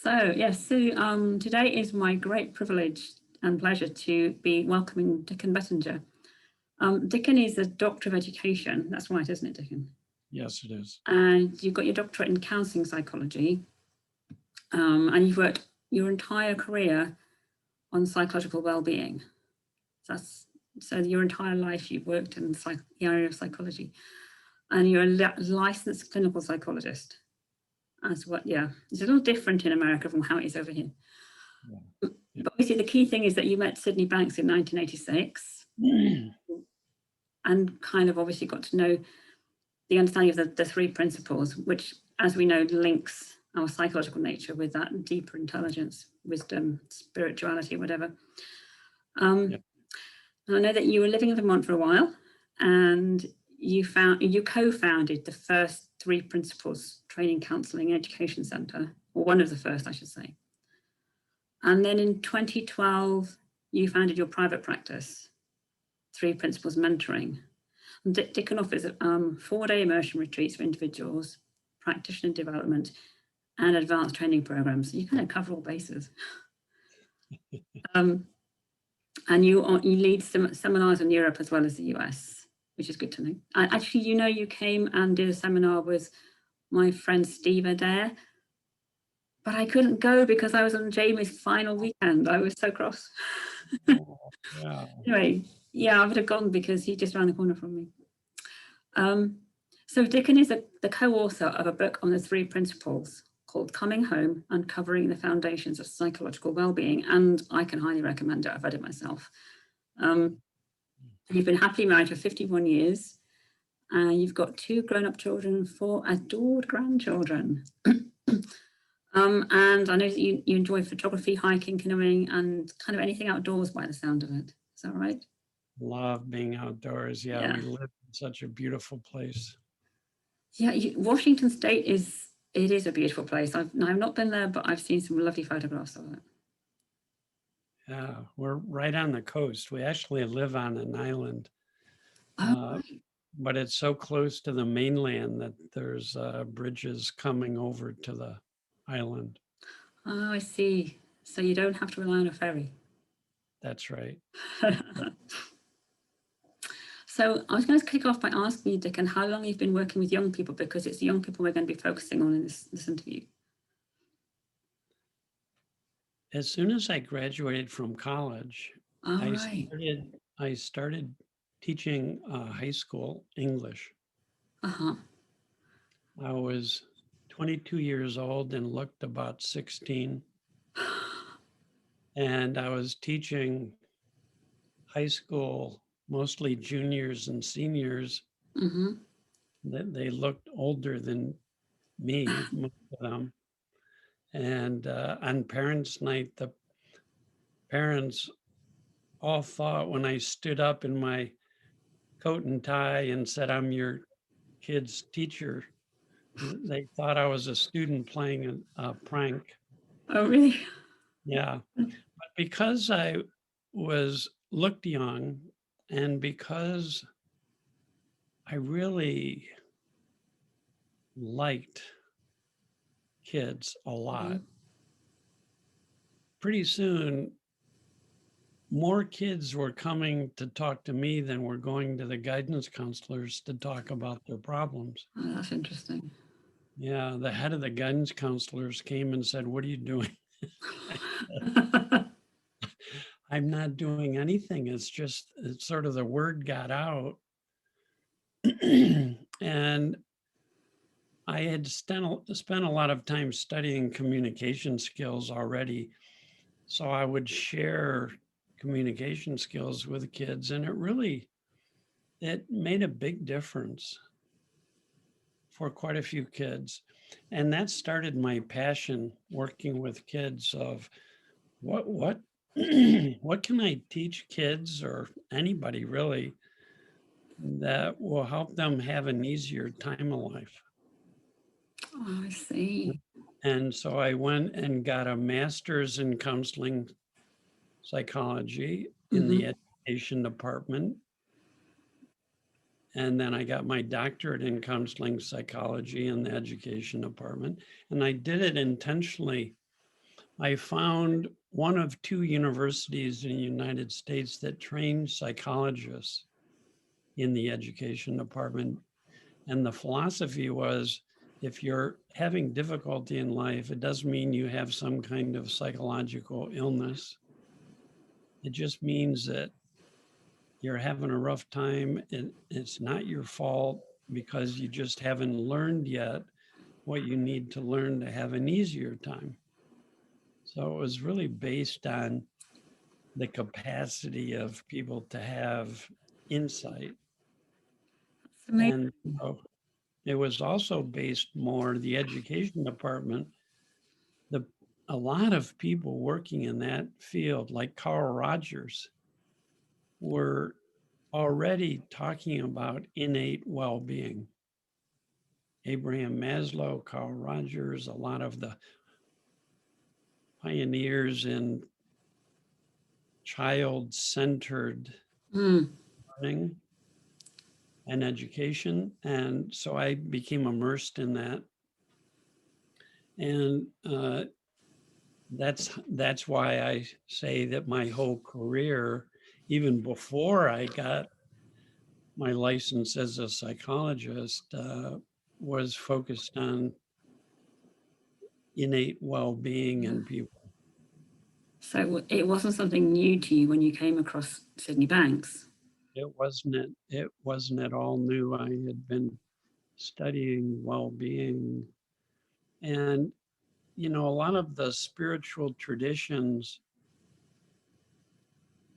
Today is my great privilege and pleasure to be welcoming Dicken Bettinger. Dicken is a Doctor of Education. That's right, isn't it, Dicken? Yes, it is. And you've got your doctorate in counselling psychology, and you've worked your entire career on psychological well-being. So your entire life you've worked in the area of psychology, and you're a licensed clinical psychologist. As what? Yeah, it's a little different in America from how it is over here. Yeah. But obviously, the key thing is that you met Sydney Banks in 1986, and kind of obviously got to know the understanding of the three principles, which, as we know, links our psychological nature with that deeper intelligence, wisdom, spirituality, whatever. And I know that you were living in Vermont for a while, and you co-founded the first three principles training, counselling, education centre, or one of the first, I should say. And then in 2012, you founded your private practice, Three Principles Mentoring. And Dicken offers 4-day immersion retreats for individuals, practitioner development, and advanced training programs. So you kind of cover all bases. And you lead some seminars in Europe as well as the US, which is good to know. Actually, you came and did a seminar with my friend Steve Adair, but I couldn't go because I was on Jamie's final weekend. I was so cross. Oh, yeah. Anyway, yeah, I would have gone because he just ran the corner from me. So Dicken is the co-author of a book on the three principles called Coming Home, Uncovering the Foundations of Psychological Wellbeing, and I can highly recommend it. I've read it myself. You've been happily married for 51 years. You've got 2 grown-up children and 4 adored grandchildren. And I know that you enjoy photography, hiking, canoeing, and kind of anything outdoors by the sound of it. Is that right? Love being outdoors. Yeah, we live in such a beautiful place. Yeah, Washington State is a beautiful place. I've not been there, but I've seen some lovely photographs of it. Yeah, we're right on the coast. We actually live on an island. Right. But it's so close to the mainland that there's bridges coming over to the island. Oh, I see. So you don't have to rely on a ferry. That's right. So I was going to kick off by asking you, Dicken, how long you've been working with young people, because it's young people we're going to be focusing on in this interview. As soon as I graduated from college, I started teaching high school English. Uh-huh. I was 22 years old and looked about 16. And I was teaching high school, mostly juniors and seniors. Mm-hmm. They looked older than me, most of them. And on Parents' Night, the parents all thought when I stood up in my coat and tie and said, "I'm your kid's teacher," they thought I was a student playing a prank. Oh, really? Yeah. But because I looked young, and because I really liked kids a lot, pretty soon more kids were coming to talk to me than were going to the guidance counselors to talk about their problems. Oh, that's interesting. Yeah, the head of the guidance counselors came and said, "What are you doing?" I'm not doing anything. It's sort of the word got out. And I had spent a lot of time studying communication skills already. So I would share communication skills with the kids, and it made a big difference for quite a few kids. And that started my passion working with kids of what can I teach kids, or anybody really, that will help them have an easier time of life. Oh, I see. And so I went and got a master's in counseling psychology in the education department. And then I got my doctorate in counseling psychology in the education department. And I did it intentionally I found one of two universities in the United States that train psychologists in the education department. And the philosophy was, if you're having difficulty in life, it doesn't mean you have some kind of psychological illness. It just means that you're having a rough time and it's not your fault because you just haven't learned yet what you need to learn to have an easier time. So it was really based on the capacity of people to have insight. It's amazing. And so it was also based more, the education department, a lot of people working in that field, like Carl Rogers, were already talking about innate well-being. Abraham Maslow, Carl Rogers, a lot of the pioneers in child-centered learning and education. And so I became immersed in that. And that's why I say that my whole career, even before I got my license as a psychologist, was focused on innate well-being in people. So it wasn't something new to you when you came across Sydney Banks. It wasn't at all new. I had been studying well-being, and a lot of the spiritual traditions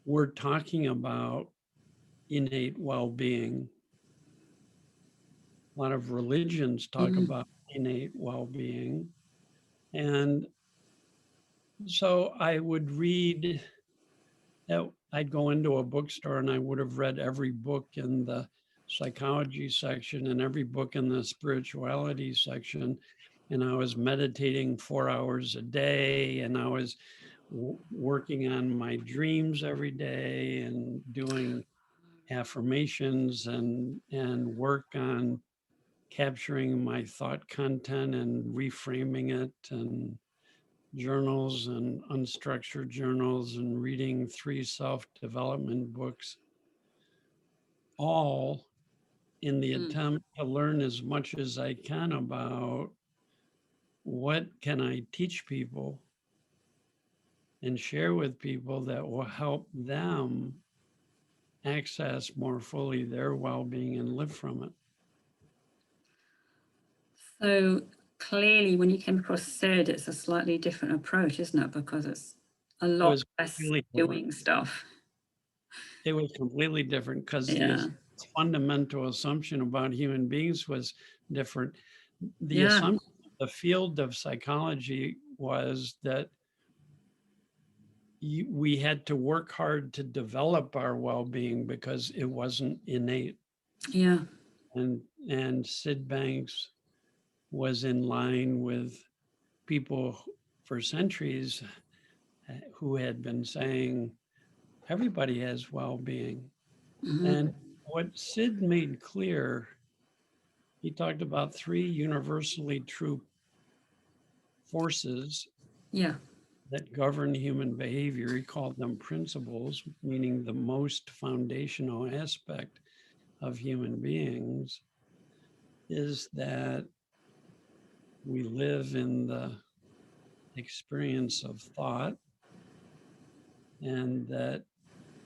were talking about innate well-being. A lot of religions talk about innate well-being. And so I would read, I'd go into a bookstore and I would have read every book in the psychology section and every book in the spirituality section. And I was meditating 4 hours a day, and I was working on my dreams every day and doing affirmations and work on capturing my thought content and reframing it, and journals and unstructured journals, and reading 3 self-development books, all in the attempt to learn as much as I can about what can I teach people and share with people that will help them access more fully their well-being and live from it. So clearly, when you came across SID, it's a slightly different approach, isn't it? Because it's a lot less doing stuff. It was completely different because the fundamental assumption about human beings was different. The assumption of the field of psychology was that we had to work hard to develop our well-being because it wasn't innate. Yeah. And Sid Banks was in line with people for centuries who had been saying everybody has well-being. And what Sid made clear, he talked about 3 universally true forces that govern human behavior. He called them principles, meaning the most foundational aspect of human beings is that we live in the experience of thought, and that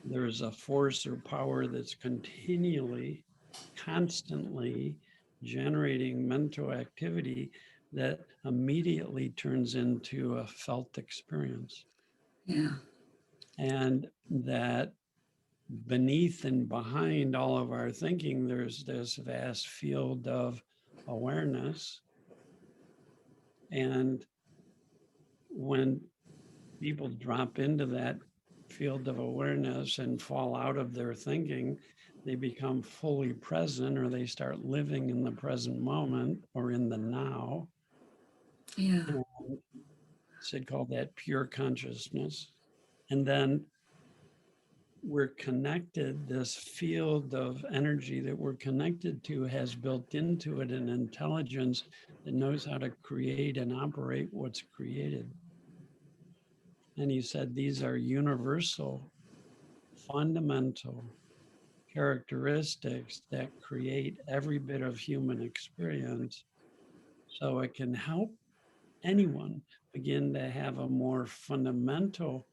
there's a force or power that's continually, constantly generating mental activity that immediately turns into a felt experience. Yeah. And that beneath and behind all of our thinking, there's this vast field of awareness. And when people drop into that field of awareness and fall out of their thinking, they become fully present, or they start living in the present moment or in the now. Yeah. Sid called that pure consciousness. And then we're connected, this field of energy that we're connected to has built into it an intelligence that knows how to create and operate what's created. And he said, these are universal, fundamental characteristics that create every bit of human experience. So it can help anyone begin to have a more fundamental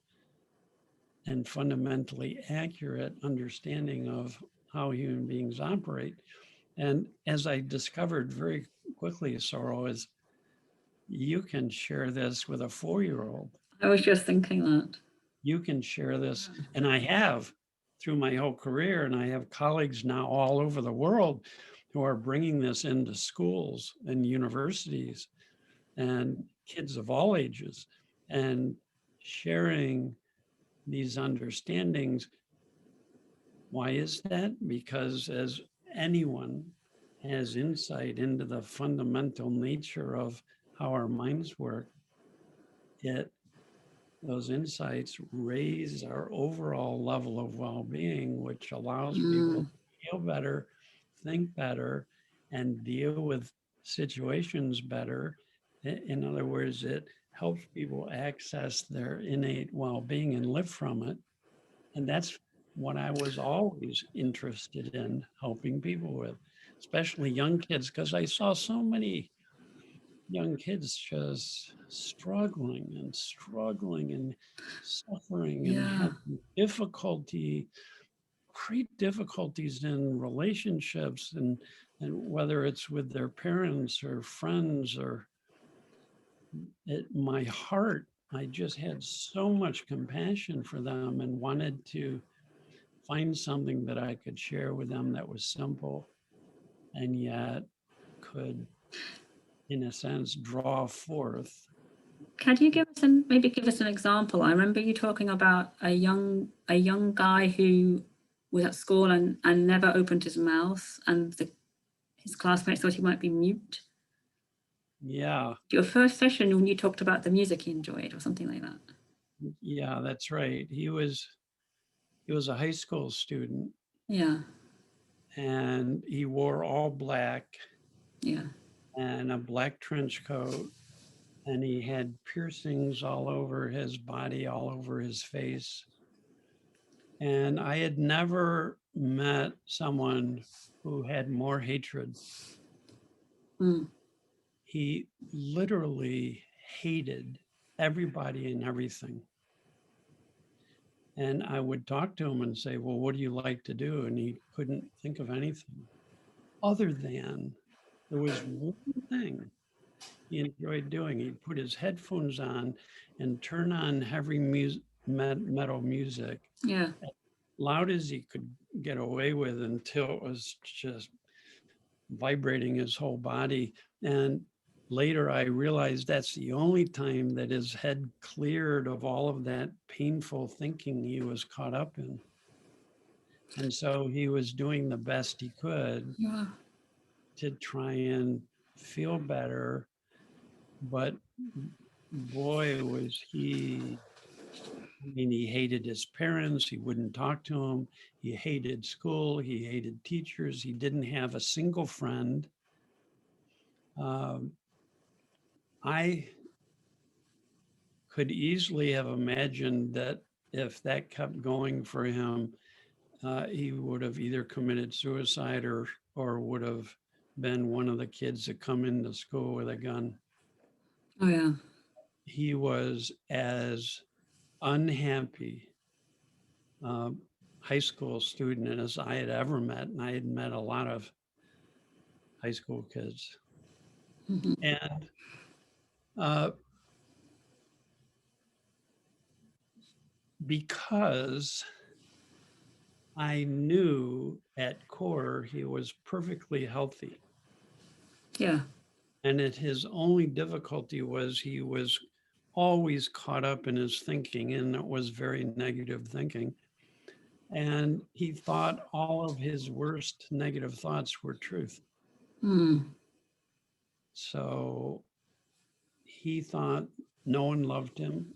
and fundamentally accurate understanding of how human beings operate. And as I discovered very quickly, Sorrel, is you can share this with a 4-year-old. I was just thinking that. You can share this, and I have through my whole career, and I have colleagues now all over the world who are bringing this into schools and universities and kids of all ages and sharing these understandings. Why is that? Because as anyone has insight into the fundamental nature of how our minds work, those insights raise our overall level of well-being, which allows people to feel better, think better, and deal with situations better. In other words, it helps people access their innate well-being and live from it. And that's what I was always interested in helping people with, especially young kids, because I saw so many young kids just struggling and suffering and having difficulty, great difficulties in relationships, and whether it's with their parents or friends or my heart, I just had so much compassion for them and wanted to find something that I could share with them that was simple and yet could, in a sense, draw forth. Can you maybe give us an example? I remember you talking about a young guy who was at school and never opened his mouth, and his classmates thought he might be mute. Yeah. Your first session when you talked about the music he enjoyed or something like that. Yeah, that's right. He was a high school student. Yeah. And he wore all black. Yeah. And a black trench coat. And he had piercings all over his body, all over his face. And I had never met someone who had more hatred. He literally hated everybody and everything. And I would talk to him and say, well, what do you like to do? And he couldn't think of anything other than there was one thing he enjoyed doing. He'd put his headphones on and turn on heavy metal music. Yeah. As loud as he could get away with until it was just vibrating his whole body. And later I realized that's the only time that his head cleared of all of that painful thinking he was caught up in. And so he was doing the best he could to try and feel better. But boy, was he, I mean, he hated his parents. He wouldn't talk to them. He hated school. He hated teachers. He didn't have a single friend. I could easily have imagined that if that kept going for him, he would have either committed suicide or would have been one of the kids that come into school with a gun. Oh, yeah. He was as unhappy high school student as I had ever met, and I had met a lot of high school kids. And because I knew at core he was perfectly healthy. Yeah. And that his only difficulty was he was always caught up in his thinking, and it was very negative thinking. And he thought all of his worst negative thoughts were truth. So he thought no one loved him,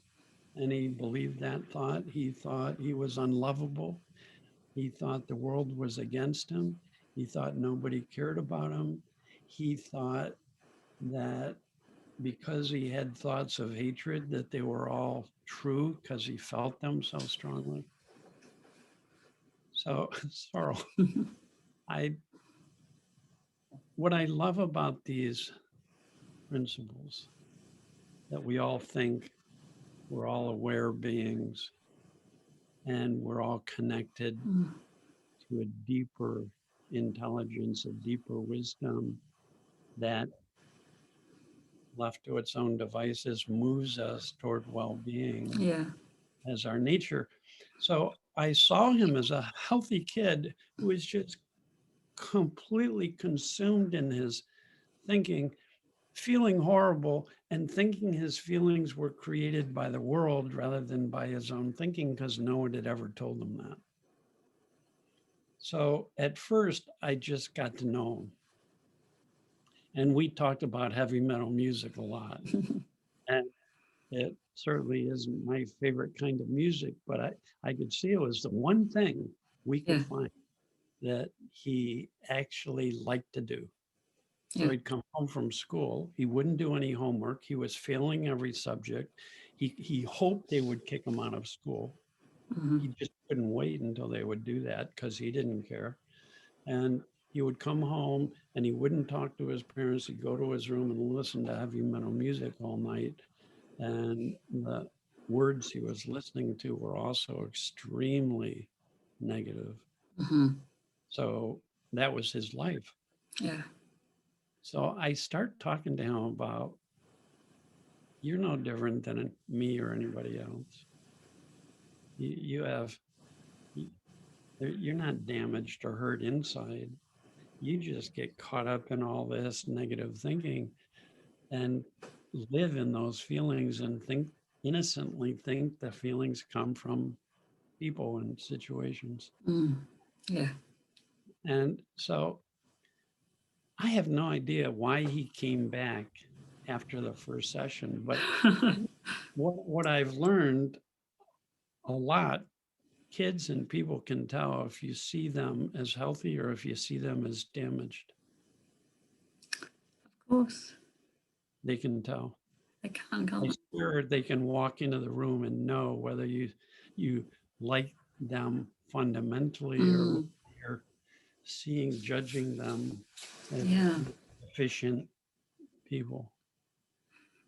and he believed that thought. He thought he was unlovable. He thought the world was against him. He thought nobody cared about him. He thought that because he had thoughts of hatred, that they were all true because he felt them so strongly. So, Sorrel, what I love about these principles, that we all think we're all aware beings and we're all connected to a deeper intelligence, a deeper wisdom that, left to its own devices, moves us toward well-being Yeah. as our nature. So I saw him as a healthy kid who was just completely consumed in his thinking, feeling horrible, and thinking his feelings were created by the world rather than by his own thinking, because no one had ever told him that. So at first, I just got to know him. And we talked about heavy metal music a lot. And it certainly isn't my favorite kind of music, but I could see it was the one thing we could find that he actually liked to do. So he'd come home from school. He wouldn't do any homework. He was failing every subject. He hoped they would kick him out of school. He just couldn't wait until they would do that because he didn't care. And he would come home and he wouldn't talk to his parents. He'd go to his room and listen to heavy metal music all night. And the words he was listening to were also extremely negative. So that was his life. Yeah. So I start talking to him about, you're no different than me or anybody else. You're not damaged or hurt inside. You just get caught up in all this negative thinking and live in those feelings and innocently think the feelings come from people and situations. Yeah. And so I have no idea why he came back after the first session, but what I've learned a lot, kids and people can tell if you see them as healthy or if you see them as damaged. Of course. They can tell. They can, can't I they? swear they can walk into the room and know whether you like them fundamentally or you're judging them as deficient people.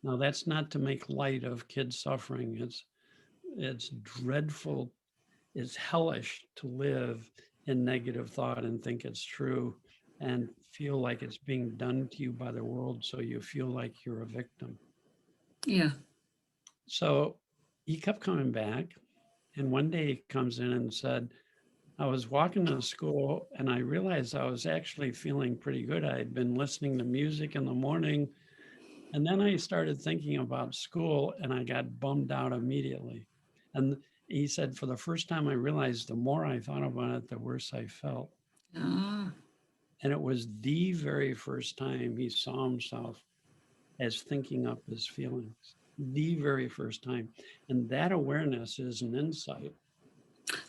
Now, that's not to make light of kids suffering. It's dreadful. It's hellish to live in negative thought and think it's true and feel like it's being done to you by the world, so you feel like you're a victim. Yeah. So he kept coming back, and one day he comes in and said, I was walking to school and I realized I was actually feeling pretty good. I had been listening to music in the morning, and then I started thinking about school and I got bummed out immediately. And he said, for the first time, I realized the more I thought about it, the worse I felt. And it was the very first time he saw himself as thinking up his feelings, the very first time. And that awareness is an insight.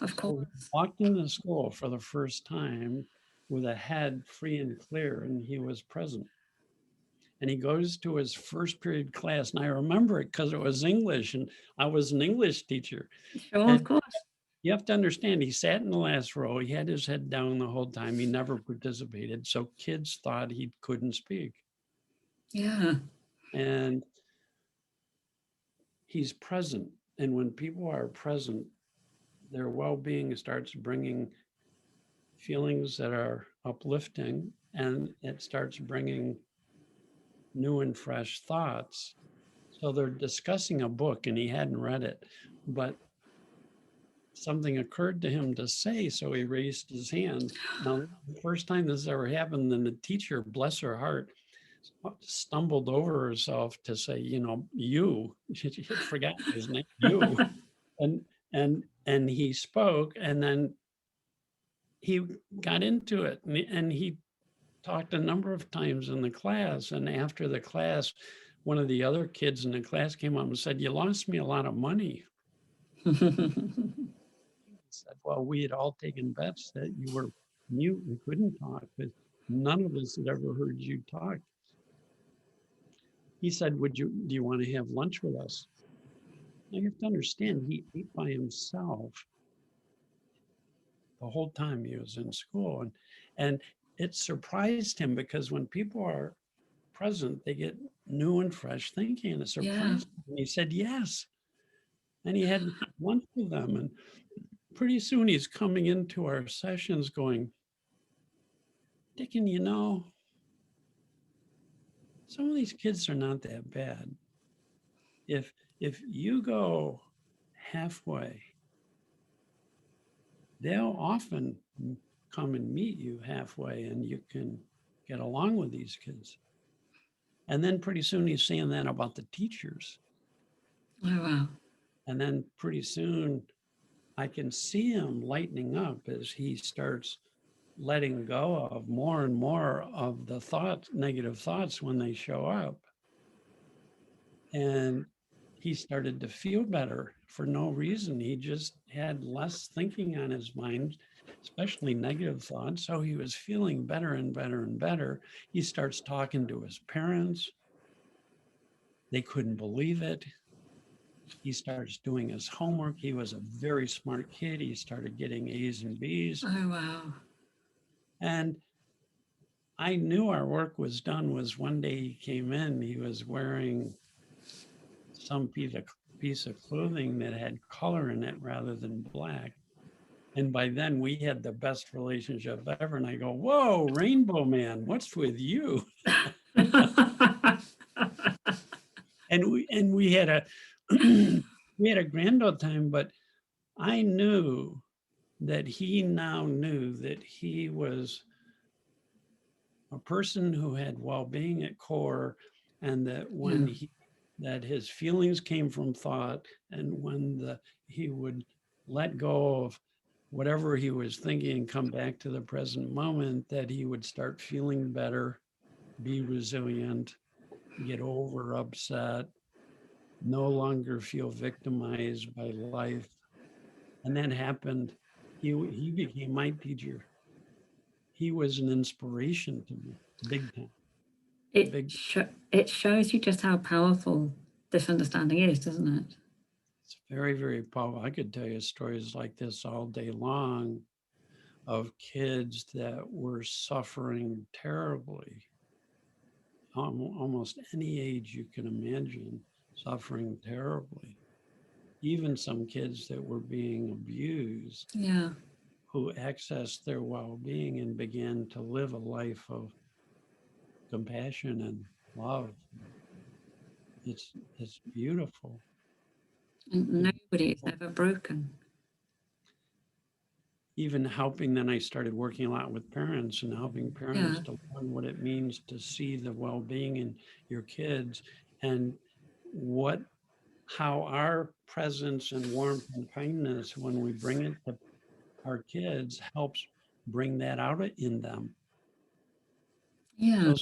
Of course. So he walked into school for the first time with a head free and clear, and he was present. And he goes to his first period class, and I remember it because it was English, and I was an English teacher. Sure, of course. You have to understand, he sat in the last row. He had his head down the whole time. He never participated. So kids thought he couldn't speak. Yeah. And he's present. And when people are present, their well-being starts bringing feelings that are uplifting, and it starts bringing new and fresh thoughts. So they're discussing a book and he hadn't read it, but something occurred to him to say, so he raised his hand. Now, the first time this ever happened, then the teacher, bless her heart, stumbled over herself to say, you, she had forgotten his name, you. And he spoke, and then he got into it, and he talked a number of times in the class. And after the class, one of the other kids in the class came up and said, you lost me a lot of money. Said, well, we had all taken bets that you were mute and couldn't talk, but none of us had ever heard you talk. he said, do you want to have lunch with us? Now you have to understand, he ate by himself the whole time he was in school. And it surprised him because when people are present, they get new and fresh thinking, and it surprised him. And he said, yes. And he had lunch with them. And pretty soon he's coming into our sessions going, Dicken, you know, some of these kids are not that bad. If you go halfway, they'll often come and meet you halfway and you can get along with these kids. And then pretty soon he's saying that about the teachers. Oh, wow. And then pretty soon I can see him lightening up as he starts letting go of more and more of the thoughts, negative thoughts when they show up. And he started to feel better for no reason. He just had less thinking on his mind, especially negative thoughts. So he was feeling better and better and better. He starts talking to his parents. They couldn't believe it. He starts doing his homework. He was a very smart kid. He started getting A's and B's. Oh, wow. And I knew our work was done was one day he came in, he was wearing some piece of clothing that had color in it rather than black. And by then we had the best relationship ever. And I go, whoa, Rainbow Man, what's with you? And we had a we had a grand old time, but I knew that he now knew that he was a person who had well-being at core, and that when that his feelings came from thought, and when he would let go of whatever he was thinking and come back to the present moment, that he would start feeling better, be resilient, get over upset, no longer feel victimized by life. And that happened. He became my teacher. He was an inspiration to me, big time. It shows you just how powerful this understanding is, doesn't it? It's very, very powerful. I could tell you stories like this all day long of kids that were suffering terribly. Almost any age you can imagine, suffering terribly. Even some kids that were being abused, who accessed their well-being and began to live a life of compassion and love. It's beautiful. And nobody is ever broken. Even helping, then I started working a lot with parents and helping parents to learn what it means to see the well-being in your kids, and how our presence and warmth and kindness when we bring it to our kids helps bring that out in them. So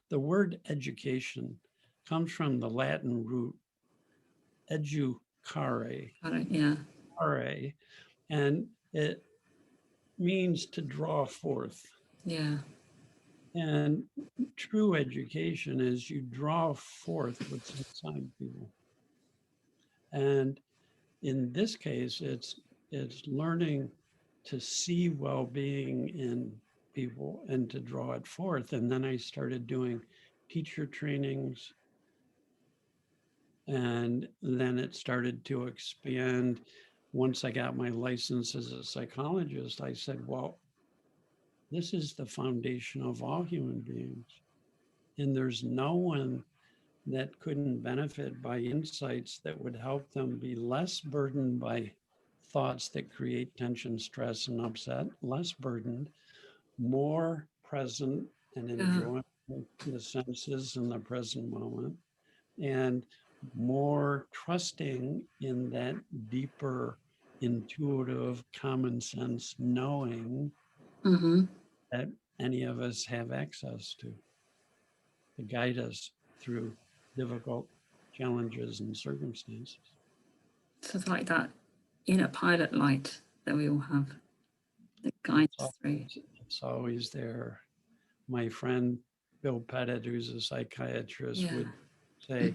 the word education comes from the Latin root educare, and it means to draw forth. And true education is you draw forth what's inside people. And in this case, it's learning to see well-being in people and to draw it forth. And then I started doing teacher trainings. And then it started to expand. Once I got my license as a psychologist, I said, well, this is the foundation of all human beings. And there's no one that couldn't benefit by insights that would help them be less burdened by thoughts that create tension, stress, and upset, less burdened, more present and enjoying the senses in the present moment, and more trusting in that deeper, intuitive, common sense knowing that any of us have access to guide us through difficult challenges and circumstances. So it's like that inner pilot light that we all have that guides us through. It's always there. My friend Bill Pettit, who's a psychiatrist, would say,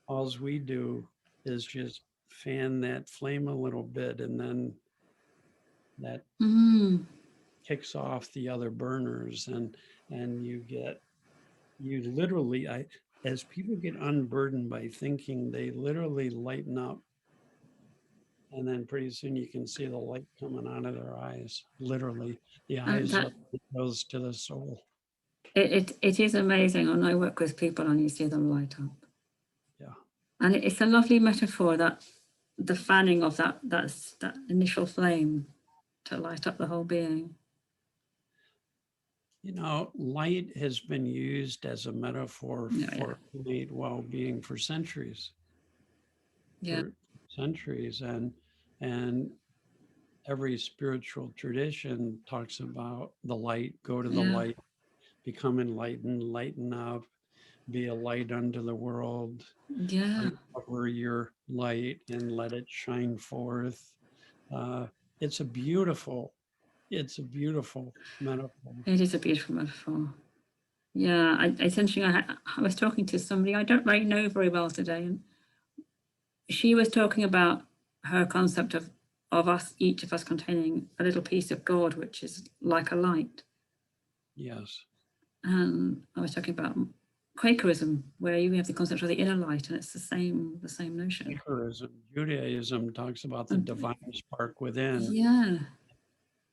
all we do is just fan that flame a little bit, and then that kicks off the other burners, and you literally, as people get unburdened by thinking, they literally lighten up, and then pretty soon you can see the light coming out of their eyes. Literally, the eyes That, are windows to the soul. it is amazing when I work with people and you see them light up. Yeah. And it's a lovely metaphor, that the fanning of that initial flame to light up the whole being. You know, light has been used as a metaphor for innate well-being for centuries. Yeah. For centuries, and every spiritual tradition talks about the light, go to the light, become enlightened, lighten up, be a light unto the world. Yeah. Uncover your light and let it shine forth. It's a beautiful metaphor. It is a beautiful metaphor. Yeah, it's interesting. I was talking to somebody I don't really know very well today, and she was talking about her concept of us, each of us containing a little piece of God, which is like a light. Yes. And I was talking about Quakerism, where you have the concept of the inner light, and it's the same notion. Quakerism, Judaism talks about the divine spark within. Yeah.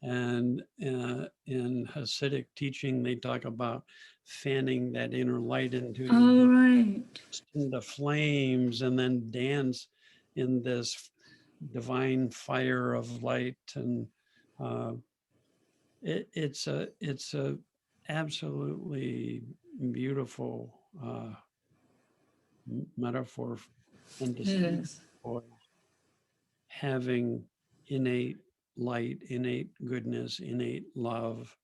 And in Hasidic teaching, they talk about fanning that inner light into into flames, and then dance in this divine fire of light. And it's a absolutely beautiful metaphor and distinction for having innate light, innate goodness, innate love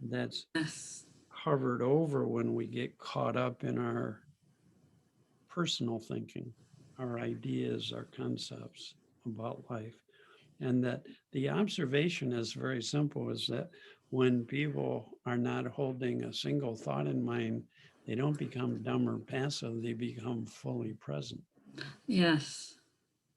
that's covered over when we get caught up in our personal thinking, our ideas, our concepts about life. And that the observation is very simple, is that when people are not holding a single thought in mind, they don't become dumb or passive, they become fully present. Yes.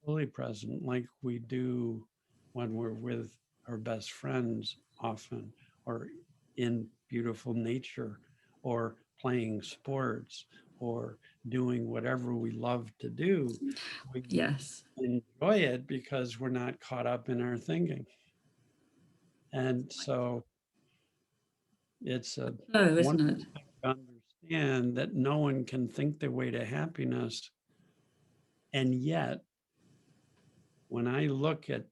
Fully present, like we do when we're with our best friends often, or in beautiful nature, or playing sports, or doing whatever we love to do. We enjoy it because we're not caught up in our thinking. And so it's a isn't it? To understand that no one can think their way to happiness. And yet, when I look at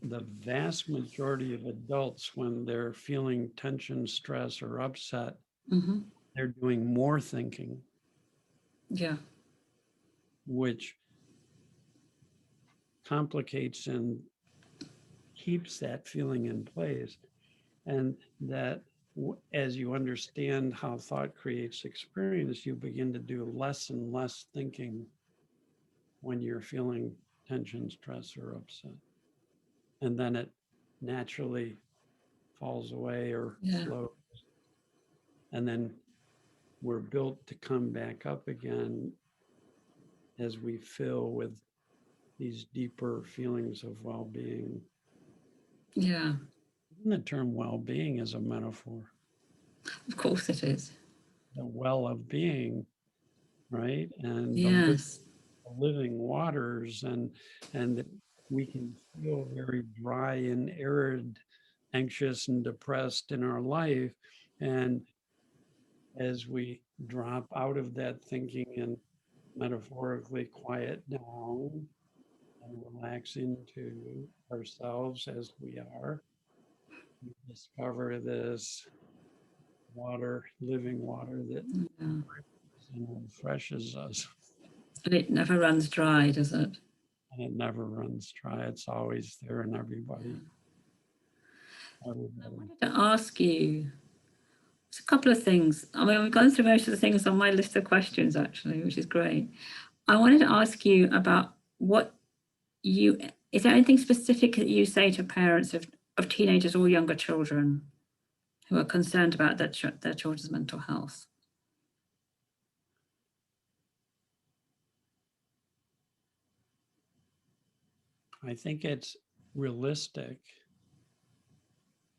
the vast majority of adults, when they're feeling tension, stress, or upset, they're doing more thinking. Yeah. Which complicates and keeps that feeling in place. And that as you understand how thought creates experience, you begin to do less and less thinking when you're feeling tension, stress, or upset. And then it naturally falls away or slows. And then we're built to come back up again as we fill with these deeper feelings of well-being. Yeah. The term well-being is a metaphor. Of course it is. The well of being, right? And the living waters, and we can feel very dry and arid, anxious and depressed in our life. And as we drop out of that thinking and metaphorically quiet down and relax into ourselves as we are, we discover this water, living water that refreshes us. And it never runs dry, does it? And it never runs dry. It's always there in everybody. I wanted to ask you a couple of things. I mean, we've gone through most of the things on my list of questions, actually, which is great. I wanted to ask you about is there anything specific that you say to parents of teenagers or younger children who are concerned about their children's mental health? I think it's realistic.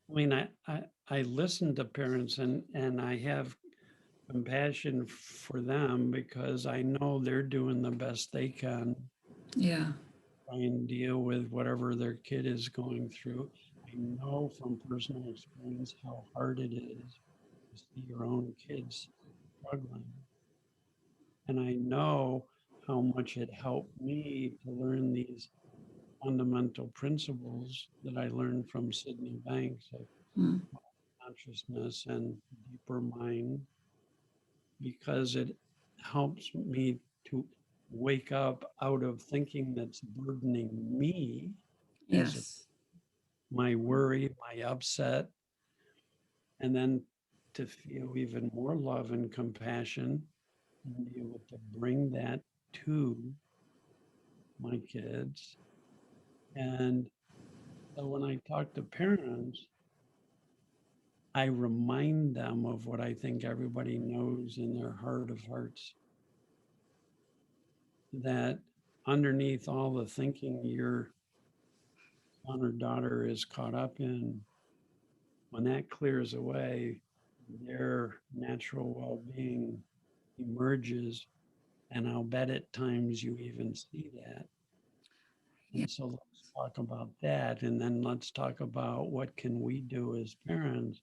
I mean, I listen to parents and I have compassion for them because I know they're doing the best they can Yeah. try and deal with whatever their kid is going through. I know from personal experience how hard it is to see your own kids struggling. And I know how much it helped me to learn these fundamental principles that I learned from Sydney Banks of Mm. consciousness and deeper mind, because it helps me to wake up out of thinking that's burdening me as Yes. my worry, my upset, and then to feel even more love and compassion and be able to bring that to my kids. And so when I talk to parents, I remind them of what I think everybody knows in their heart of hearts, that underneath all the thinking your son or daughter is caught up in, when that clears away, their natural well-being emerges. And I'll bet at times you even see that. Yeah. And so let's talk about that. And then let's talk about what can we do as parents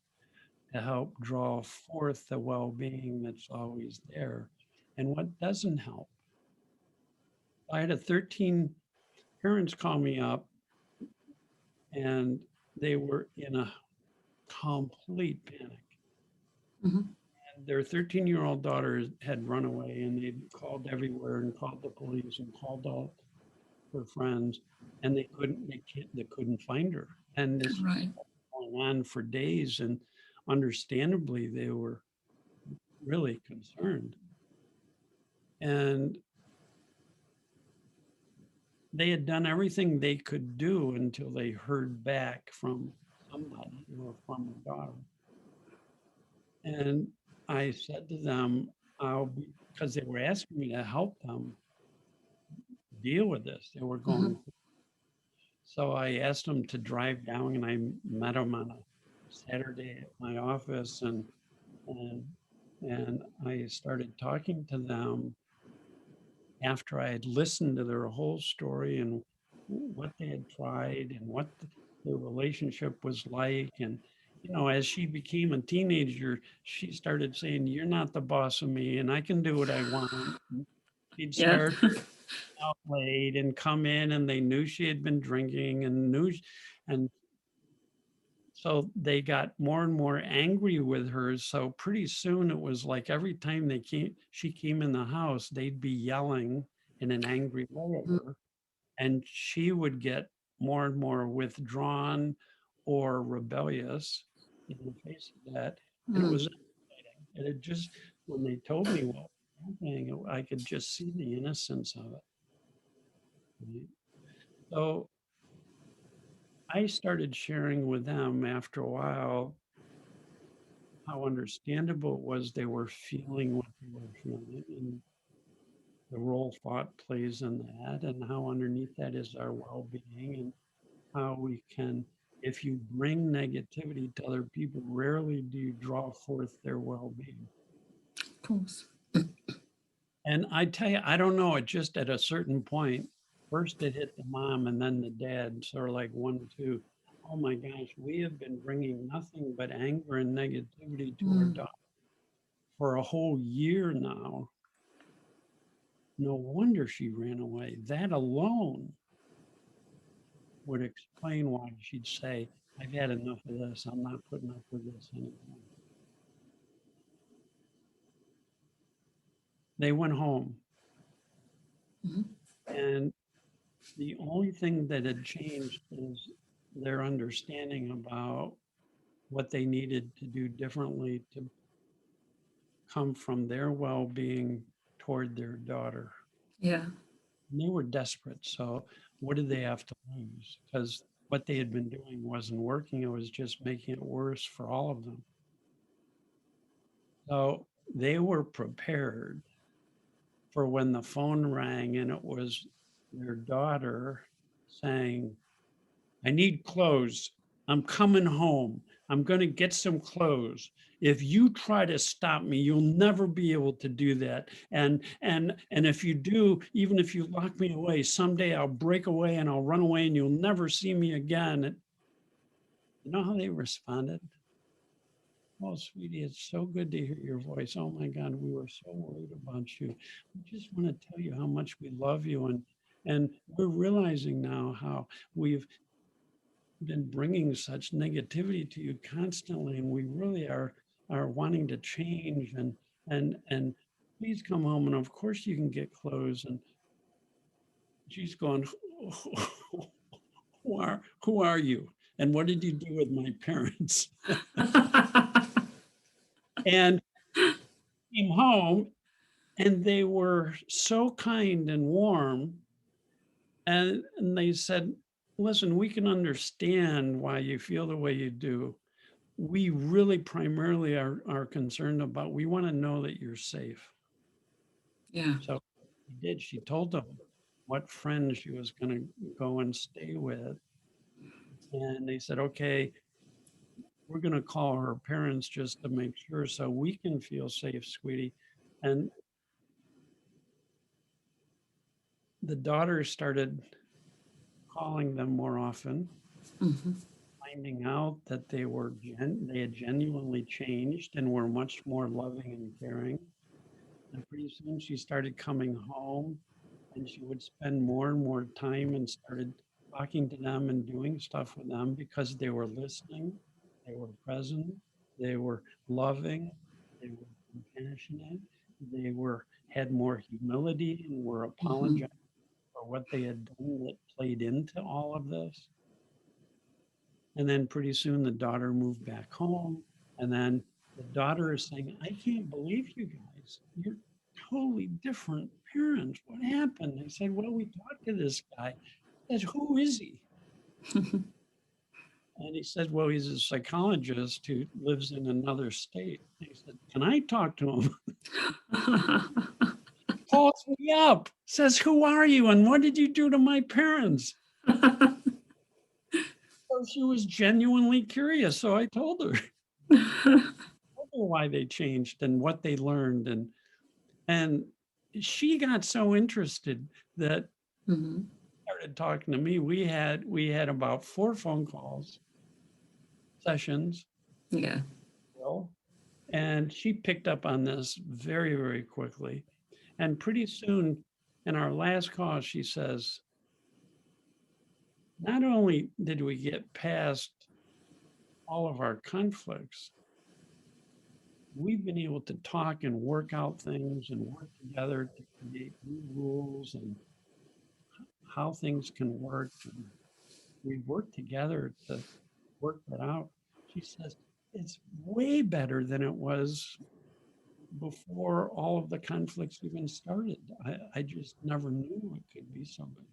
to help draw forth the well-being that's always there and what doesn't help. I had 13 parents call me up and they were in a complete panic. Mm-hmm. And their 13-year-old daughter had run away and they'd called everywhere and called the police and called all her friends and they couldn't find her. And this Right. was going on for days, and understandably they were really concerned. And they had done everything they could do until they heard back from somebody or from a daughter. And I said to them, because they were asking me to help them deal with this. They were Mm-hmm. going. So I asked them to drive down, and I met them on a Saturday at my office, and and I started talking to them after I had listened to their whole story and what they had tried and what their relationship was like. And, as she became a teenager, she started saying, "You're not the boss of me and I can do what I want." And she'd Yeah. start out late and come in and they knew she had been drinking and so they got more and more angry with her. So pretty soon it was like every time she came in the house, they'd be yelling in an angry way at her. And she would get more and more withdrawn or rebellious in the face of that. And it Mm. was exciting. And it just, when they told me what was happening, I could just see the innocence of it. Right? So I started sharing with them after a while how understandable it was they were feeling what they were feeling and the role thought plays in that, and how underneath that is our well-being, and how we can, if you bring negativity to other people, rarely do you draw forth their well-being. Of course. And I tell you, I don't know, it just at a certain point, first it hit the mom and then the dad, sort of like 1, 2. Oh my gosh, we have been bringing nothing but anger and negativity to our daughter for a whole year now. No wonder she ran away. That alone would explain why she'd say, "I've had enough of this. I'm not putting up with this anymore." They went home. Mm-hmm. And the only thing that had changed is their understanding about what they needed to do differently to come from their well-being toward their daughter. Yeah. And they were desperate. So what did they have to lose? Because what they had been doing wasn't working. It was just making it worse for all of them. So they were prepared for when the phone rang and it was their daughter. saying, I need clothes. I'm coming home. I'm going to get some clothes. If you try to stop me, you'll never be able to do that. And if you do, even if you lock me away, someday I'll break away and I'll run away and you'll never see me again. And you know how they responded? Oh, sweetie, it's so good to hear your voice. Oh my God, we were so worried about you. We just want to tell you how much we love you. And we're realizing now how we've been bringing such negativity to you constantly, and we really are wanting to change, and please come home, and of course you can get clothes. And she's going, who are you, and what did you do with my parents? And came home, and they were so kind and warm, and they said, listen, we can understand why you feel the way you do. We really primarily are concerned about, we want to know that you're safe. Yeah. So she did. She told them what friend she was going to go and stay with. And they said, okay, we're going to call her parents just to make sure so we can feel safe, sweetie. And the daughter started calling them more often, finding out that they had genuinely changed and were much more loving and caring. And pretty soon she started coming home, and she would spend more and more time and started talking to them and doing stuff with them because they were listening, they were present, they were loving, they were compassionate, they had more humility and were apologizing for what they had done that played into all of this. And then pretty soon the daughter moved back home. And then the daughter is saying, I can't believe you guys. You're totally different parents. What happened? They said, well, we talked to this guy. He said, who is he? And he said, well, he's a psychologist who lives in another state. He said, can I talk to him? Calls me up, says, who are you? And what did you do to my parents? So she was genuinely curious. So I told her. Why they changed and what they learned, and she got so interested that started talking to me. We had about 4 phone calls sessions. Yeah. And she picked up on this very, very quickly. And pretty soon in our last call, she says, not only did we get past all of our conflicts, we've been able to talk and work out things and work together to create new rules and how things can work. And we work together to work that out. She says, it's way better than it was before all of the conflicts even started. I just never knew it could be something.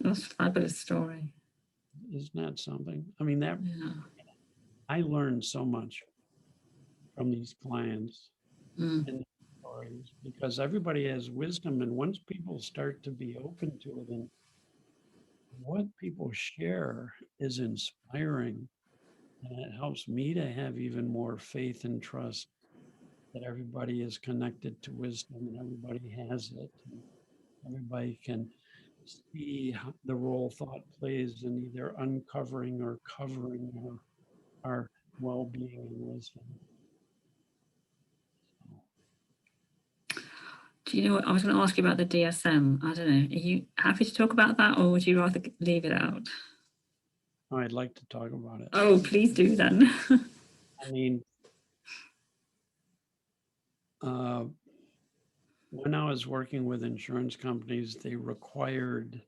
That's a fabulous story. Isn't that something? I mean, I learned so much from these clients and these stories because everybody has wisdom. And once people start to be open to it, and what people share is inspiring, and it helps me to have even more faith and trust that everybody is connected to wisdom and everybody has it. And everybody can see the role thought plays in either uncovering or covering our well-being and wisdom. Do you know what? I was going to ask you about the DSM. I don't know. Are you happy to talk about that, or would you rather leave it out? Oh, I'd like to talk about it. Oh, please do then. I mean, when I was working with insurance companies, they required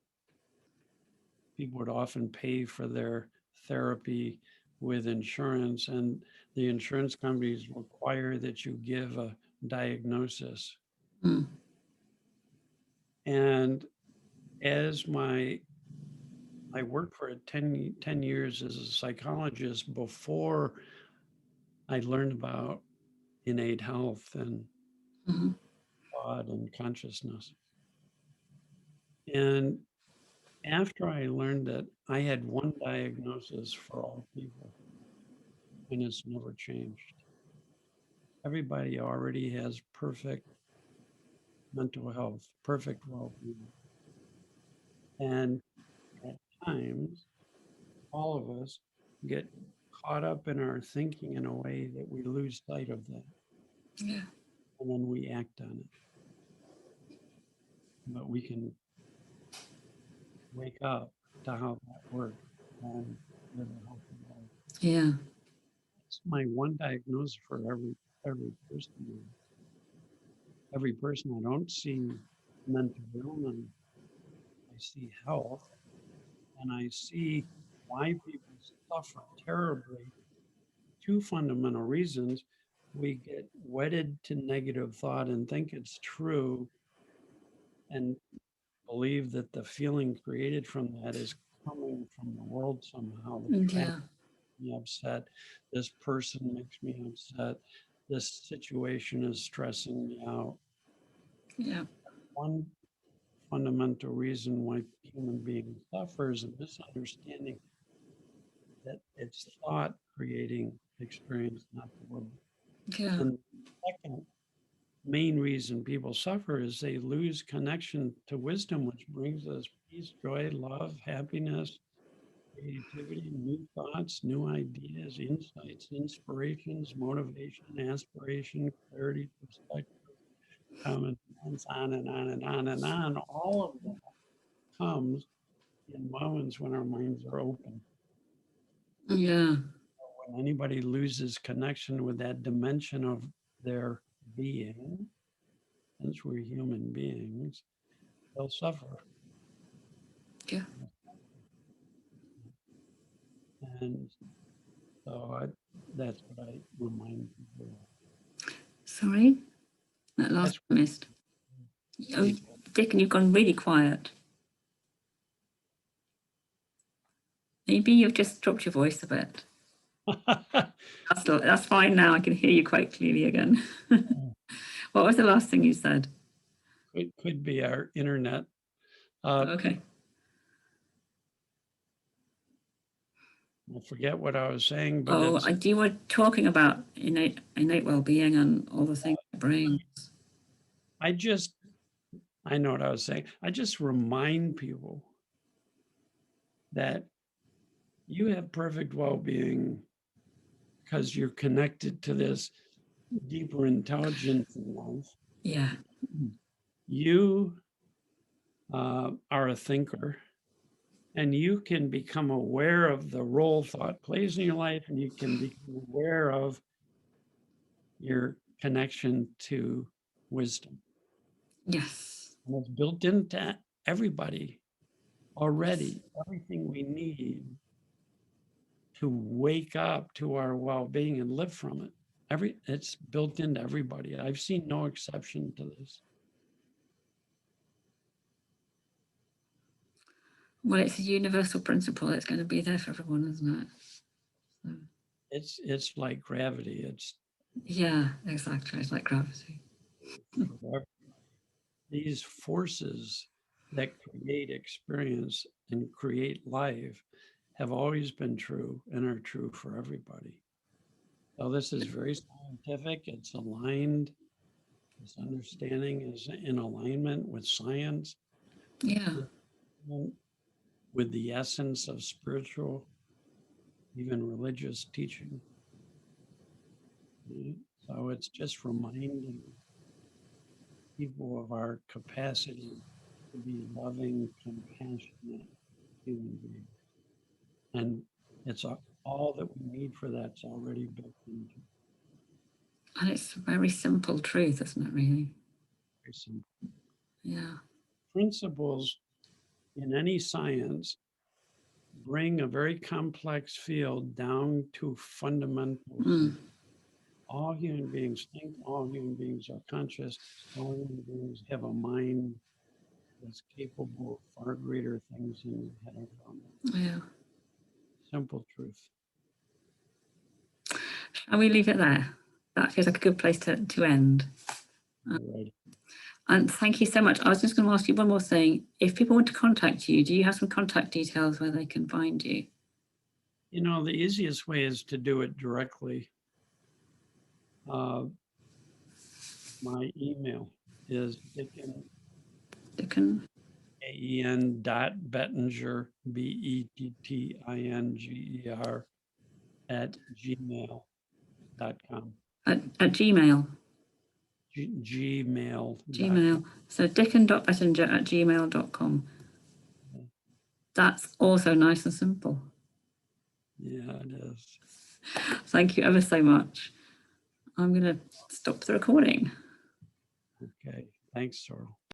people would often pay for their therapy with insurance, and the insurance companies require that you give a diagnosis. And as I worked for 10 years as a psychologist before I learned about innate health and thought and consciousness. And after I learned that I had one diagnosis for all people, and it's never changed. Everybody already has perfect mental health, perfect well-being. And at times, all of us get caught up in our thinking in a way that we lose sight of that. Yeah. And then we act on it. But we can wake up to how that works and live a healthy life. Yeah. It's my one diagnosis for every person. Every person. I don't see mental illness. I see health, and I see why people suffer terribly. Two fundamental reasons. We get wedded to negative thought and think it's true, and believe that the feeling created from that is coming from the world somehow. The traffic Yeah. makes me upset. This person makes me upset. This situation is stressing me out. Yeah. One fundamental reason why human being suffers a misunderstanding that it's thought creating experience, not the world. Yeah. And the second main reason people suffer is they lose connection to wisdom, which brings us peace, joy, love, happiness, creativity, new thoughts, new ideas, insights, inspirations, motivation, aspiration, clarity, perspective, common sense, on and on and on and on. All of that comes in moments when our minds are open. Yeah. When anybody loses connection with that dimension of their being, since we're human beings, they'll suffer. Yeah. And so that's what I remind people of. Sorry, that last I missed. Oh, Dicken, you've gone really quiet. Maybe you've just dropped your voice a bit. That's fine now. I can hear you quite clearly again. What was the last thing you said? It could be our internet. Okay. I forget what I was saying, but you were talking about innate well-being and all the things it brings. I know what I was saying. I just remind people that you have perfect well-being because you're connected to this deeper intelligence in life. Yeah. You are a thinker, and you can become aware of the role thought plays in your life, and you can become aware of your connection to wisdom. Yes. And it's built into everybody already, everything we need to wake up to our well-being and live from it. It's built into everybody. I've seen no exception to this. Well, it's a universal principle. It's going to be there for everyone, isn't it? So. It's like gravity. Yeah, exactly. It's like gravity. These forces that create experience and create life have always been true and are true for everybody. So this is very scientific. It's aligned. This understanding is in alignment with science. Yeah. With the essence of spiritual, even religious teaching. So it's just reminding people of our capacity to be loving, compassionate human beings. And it's all that we need for that's already built into. And it's a very simple truth, isn't it, really? Very simple. Yeah. Principles in any science bring a very complex field down to fundamentals. All human beings think, all human beings are conscious, all human beings have a mind that's capable of far greater things than we had ever known. Yeah. Simple truth. Shall we leave it there? That feels like a good place to end. Right. And thank you so much. I was just going to ask you one more thing. If people want to contact you, do you have some contact details where they can find you? You know, the easiest way is to do it directly. My email is Dicken, Dicken. Bettinger, Bettinger @gmail.com. At Gmail. Gmail. Gmail. So dicken.bettinger@gmail.com. That's also nice and simple. Yeah, it is. Thank you ever so much. I'm going to stop the recording. Okay. Thanks, Sorrel.